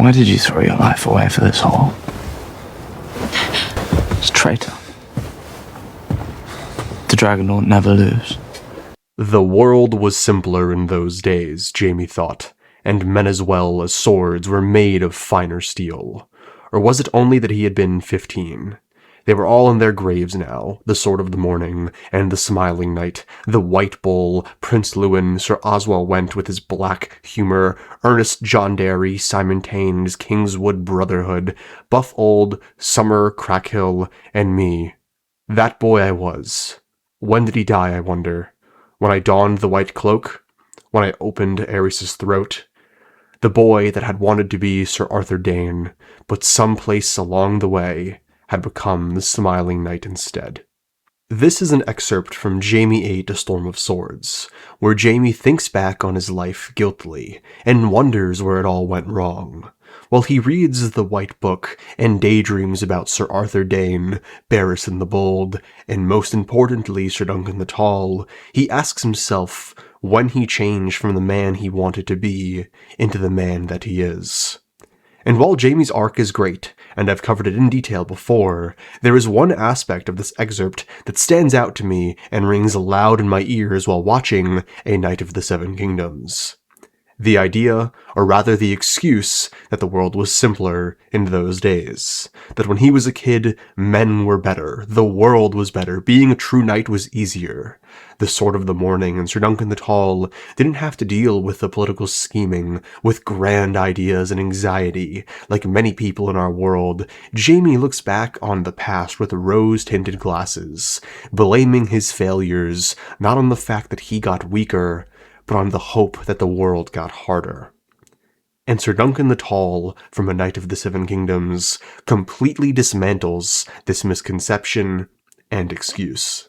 Why did you throw your life away for this hole? It's a traitor. The dragon will never lose. The world was simpler in those days, Jaime thought, and men as well as swords were made of finer steel. Or was it only that he had been 15? They were all in their graves now, the Sword of the Morning, and the Smiling Knight, the White Bull, Prince Lewin, Sir Oswell Went with his black humour, Ernest John Derry, Simon Taines, Kingswood Brotherhood, Buff Old, Summer Crackhill, and me. That boy I was. When did he die, I wonder? When I donned the white cloak? When I opened Aerys' throat? The boy that had wanted to be Sir Arthur Dane, but someplace along the way had become the Smiling Knight instead. This is an excerpt from Jaime 8, A Storm of Swords, where Jaime thinks back on his life guiltily and wonders where it all went wrong. While he reads the White Book and daydreams about Sir Arthur Dane, Barristan the Bold, and most importantly Sir Duncan the Tall, he asks himself when he changed from the man he wanted to be into the man that he is. And while Jaime's arc is great, and I've covered it in detail before, there is one aspect of this excerpt that stands out to me and rings loud in my ears while watching A Knight of the Seven Kingdoms. The idea, or rather the excuse, that the world was simpler in those days. That when he was a kid, men were better, the world was better, being a true knight was easier. The Sword of the Morning and Sir Duncan the Tall didn't have to deal with the political scheming, with grand ideas and anxiety. Like many people in our world, Jaime looks back on the past with rose-tinted glasses, blaming his failures not on the fact that he got weaker, but on the hope that the world got harder. And Sir Duncan the Tall, from A Knight of the Seven Kingdoms, completely dismantles this misconception and excuse.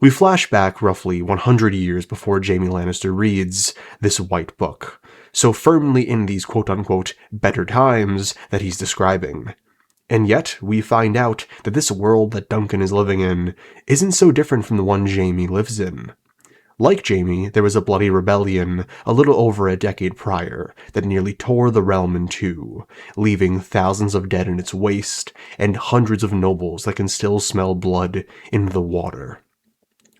We flash back roughly 100 years before Jaime Lannister reads this White Book, so firmly in these quote-unquote better times that he's describing. And yet, we find out that this world that Duncan is living in isn't so different from the one Jaime lives in. Like Jaime, there was a bloody rebellion a little over a decade prior that nearly tore the realm in two, leaving thousands of dead in its waste and hundreds of nobles that can still smell blood in the water.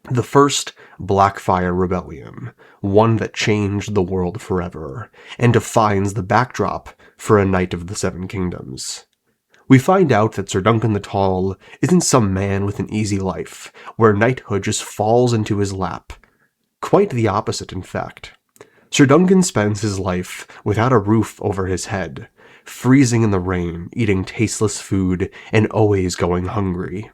The first Blackfire Rebellion, one that changed the world forever, and defines the backdrop for A Knight of the Seven Kingdoms. We find out that Sir Duncan the Tall isn't some man with an easy life, where knighthood just falls into his lap. Quite the opposite, in fact. Sir Duncan spends his life without a roof over his head, freezing in the rain, eating tasteless food, and always going hungry.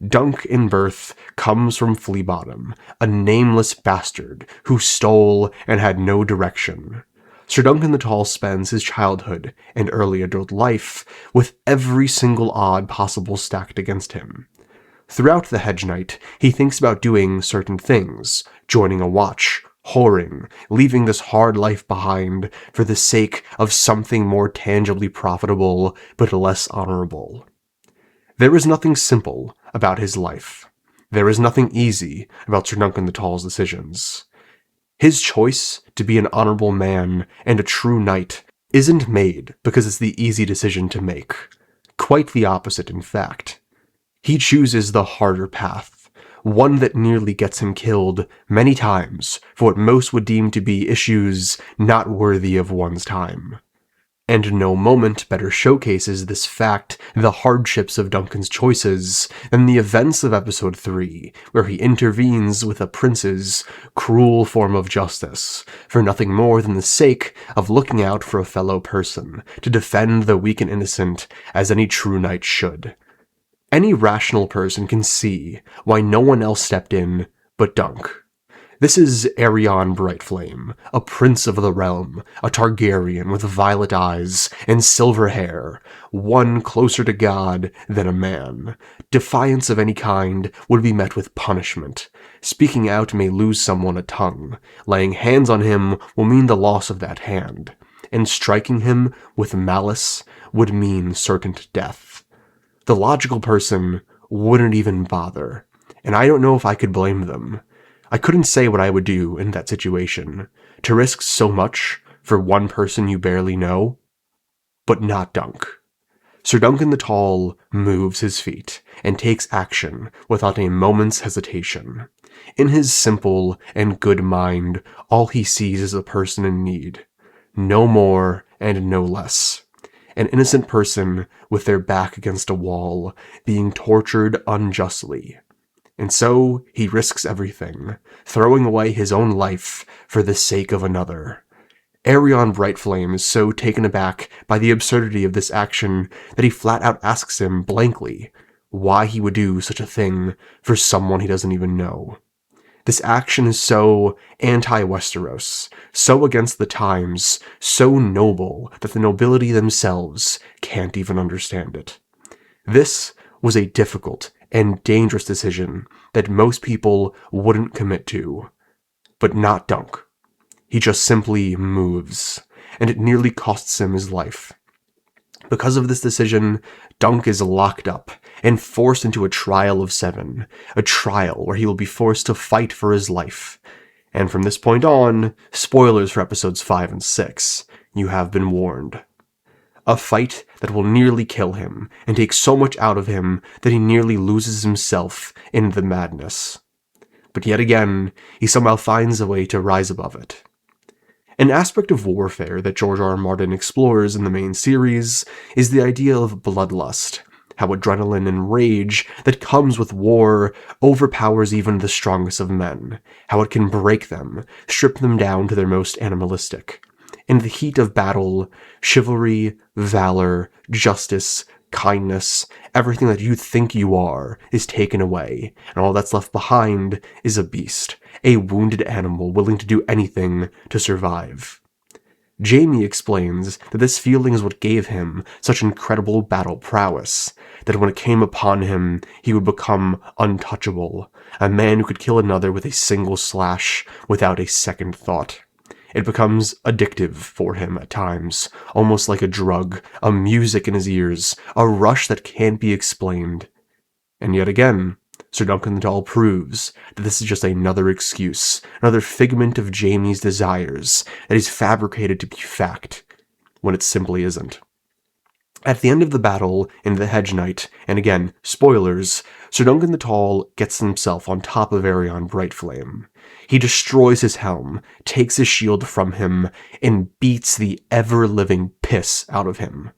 Dunk in birth comes from Flea Bottom, a nameless bastard who stole and had no direction. Sir Duncan the Tall spends his childhood and early adult life with every single odd possible stacked against him. Throughout the Hedge Knight, he thinks about doing certain things, joining a watch, whoring, leaving this hard life behind for the sake of something more tangibly profitable but less honorable. There is nothing simple about his life. There is nothing easy about Sir Duncan the Tall's decisions. His choice to be an honorable man and a true knight isn't made because it's the easy decision to make. Quite the opposite, in fact. He chooses the harder path, one that nearly gets him killed many times for what most would deem to be issues not worthy of one's time. And no moment better showcases this fact, the hardships of Duncan's choices, than the events of Episode 3, where he intervenes with a prince's cruel form of justice, for nothing more than the sake of looking out for a fellow person, to defend the weak and innocent as any true knight should. Any rational person can see why no one else stepped in but Dunk. This is Aerion Brightflame, a prince of the realm, a Targaryen with violet eyes and silver hair, one closer to God than a man. Defiance of any kind would be met with punishment. Speaking out may lose someone a tongue. Laying hands on him will mean the loss of that hand. And striking him with malice would mean certain death. The logical person wouldn't even bother, and I don't know if I could blame them. I couldn't say what I would do in that situation. To risk so much for one person you barely know? But not Dunk. Sir Duncan the Tall moves his feet and takes action without a moment's hesitation. In his simple and good mind, all he sees is a person in need. No more and no less. An innocent person with their back against a wall, being tortured unjustly. And so he risks everything, throwing away his own life for the sake of another. Aerion Brightflame is so taken aback by the absurdity of this action that he flat out asks him blankly why he would do such a thing for someone he doesn't even know. This action is so anti-Westeros, so against the times, so noble that the nobility themselves can't even understand it. This was a difficult and dangerous decision that most people wouldn't commit to, but not Dunk. He just simply moves, and it nearly costs him his life. Because of this decision, Dunk is locked up and forced into a trial of 7, a trial where he will be forced to fight for his life. And from this point on, spoilers for episodes 5 and 6, you have been warned. A fight that will nearly kill him and take so much out of him that he nearly loses himself in the madness. But yet again, he somehow finds a way to rise above it. An aspect of warfare that George R. R. Martin explores in the main series is the idea of bloodlust, how adrenaline and rage that comes with war overpowers even the strongest of men, how it can break them, strip them down to their most animalistic. In the heat of battle, chivalry, valor, justice, kindness, everything that you think you are is taken away, and all that's left behind is a beast, a wounded animal willing to do anything to survive. Jaime explains that this feeling is what gave him such incredible battle prowess, that when it came upon him, he would become untouchable, a man who could kill another with a single slash without a second thought. It becomes addictive for him at times, almost like a drug, a music in his ears, a rush that can't be explained. And yet again, Sir Duncan the Tall proves that this is just another excuse, another figment of Jaime's desires that is fabricated to be fact, when it simply isn't. At the end of the battle in the Hedge Knight, and again, spoilers, Sir Duncan the Tall gets himself on top of Aerion Brightflame. He destroys his helm, takes his shield from him, and beats the ever-living piss out of him.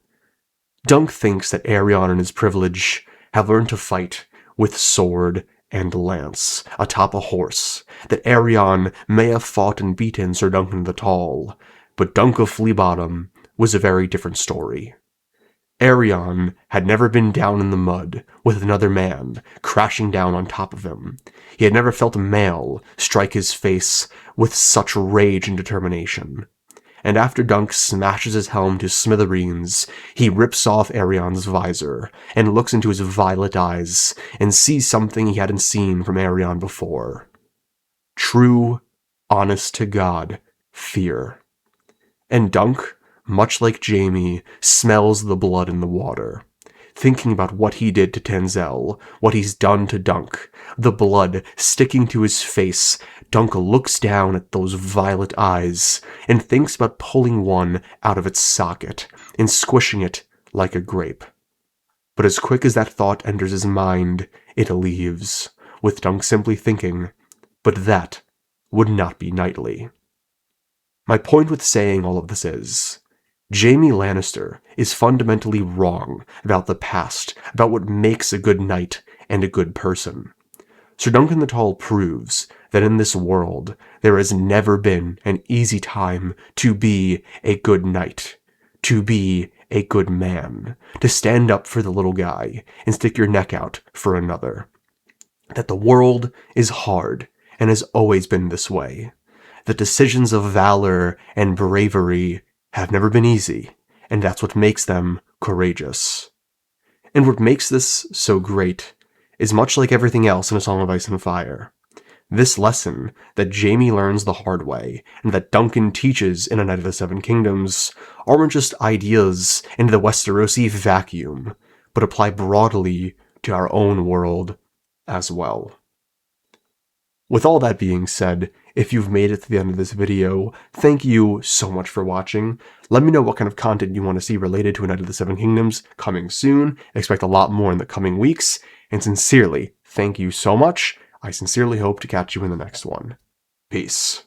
Dunk thinks that Aerion and his privilege have learned to fight with sword and lance atop a horse, that Aerion may have fought and beaten Sir Duncan the Tall, but Dunk of Fleabottom was a very different story. Aerion had never been down in the mud with another man crashing down on top of him. He had never felt a male strike his face with such rage and determination. And after Dunk smashes his helm to smithereens, he rips off Aerion's visor and looks into his violet eyes and sees something he hadn't seen from Aerion before. True, honest-to-God fear. And Dunk, much like Jaime, smells the blood in the water. Thinking about what he did to Tenzel, what he's done to Dunk, the blood sticking to his face, Dunk looks down at those violet eyes and thinks about pulling one out of its socket and squishing it like a grape. But as quick as that thought enters his mind, it leaves, with Dunk simply thinking, but that would not be knightly. My point with saying all of this is, Jaime Lannister is fundamentally wrong about the past, about what makes a good knight and a good person. Sir Duncan the Tall proves that in this world there has never been an easy time to be a good knight, to be a good man, to stand up for the little guy and stick your neck out for another. That the world is hard and has always been this way. That decisions of valor and bravery have never been easy, and that's what makes them courageous. And what makes this so great is much like everything else in A Song of Ice and Fire. This lesson that Jaime learns the hard way, and that Duncan teaches in A Knight of the Seven Kingdoms, aren't just ideas in the Westerosi vacuum, but apply broadly to our own world as well. With all that being said, If you've made it to the end of this video, thank you so much for watching. Let me know what kind of content you want to see related to A Knight of the Seven Kingdoms coming soon. Expect a lot more in the coming weeks. And sincerely, thank you so much. I sincerely hope to catch you in the next one. Peace.